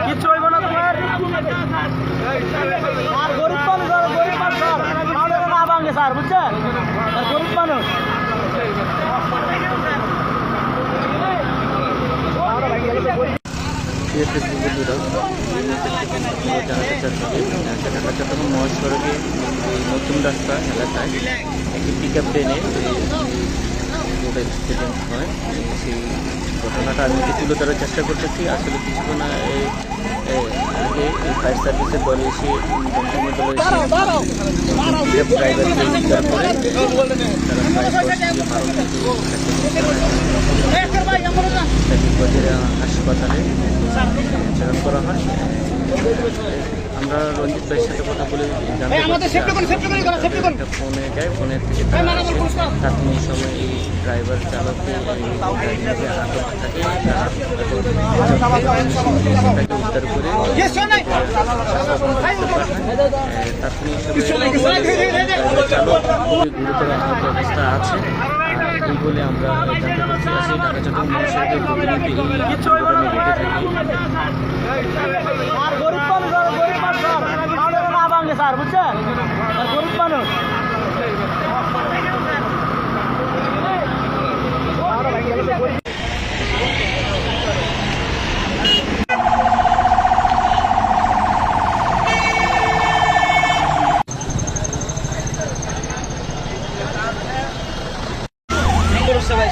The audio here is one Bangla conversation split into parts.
কিচ্ছু হইব না তোমার। আর গরিব মানুষ স্যার না ভাঙে স্যার, বুঝছেন? গরিব মানুষ চট্টগ্রাম মহাসড়কে নতুন রাস্তা এলাকায় একটি পিক আপ ট্রেনে রোড অ্যাক্সিডেন্ট হয়। সেই ঘটনাটা আমি একটু তুলে ধরার চেষ্টা করতেছি। আসলে কিছুক্ষণ আগে ফায়ার সার্ভিসের দলে এসে ড্রাইভারকে উদ্ধার করে হাসপাতালে প্রেরণ করা হয়। আমরা রঞ্জিত ভাইয়ের সাথে কথা বলে ফোনে যায়, ফোনের থেকে প্রাথমিক সময় এই ড্রাইভার চালককে আটক থাকে, তাকে উদ্ধার করে তাৎক্ষণিক চালক খুবই গুরুতর অবস্থা আছে এই বলে আমরা জানতে পারছি। আসলে ঢাকা চট্টগ্রাম মহাসড়কের প্রতিনিধি এই ঘটনা ঘটে থাকি। স্যার, বুঝছেন? গরিব মানুষ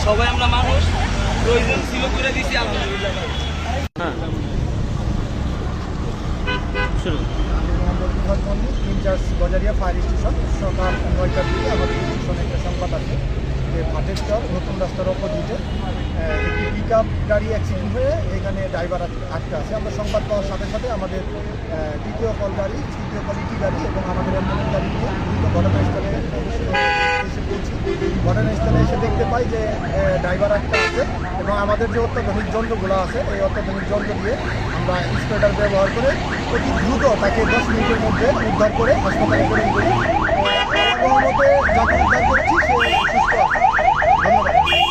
সবাই আমরা মানুষ, প্রয়োজন ছিল করে দিচ্ছি আলহামদুলিল্লাহ। ইনচার্জ গজারিয়া ফায়ার স্টেশন সকাল 9টার দিকে আমাদের স্টেশনে একটা সংবাদ আছে যে ভাটের চর নতুন রাস্তার অপোজিটে একটি পিক আপ গাড়ি অ্যাক্সিডেন্ট হয়ে এখানে ড্রাইভার আটকে আছে। আমরা সংবাদ পাওয়ার সাথে সাথে আমাদের তৃতীয় কোয়ালিটি গাড়ি এবং আমাদের অ্যাম্বুলেন্স গাড়ি নিয়ে দ্রুত ঘটনাস্থলে এসে পৌঁছি। ঘটনাস্থলে এসে দেখতে পাই যে ড্রাইভার একটা আছে এবং আমাদের যে অত্যাধুনিক যন্ত্রগুলো আছে এই অত্যাধুনিক যন্ত্র দিয়ে আমরা স্প্রেডার ব্যবহার করে অতি দ্রুত তাকে 10 মিনিটের মধ্যে উদ্ধার করে হাসপাতালে প্রেরণ করি। যাকে উদ্ধার করেছি সে সুস্থ আছে। ধন্যবাদ।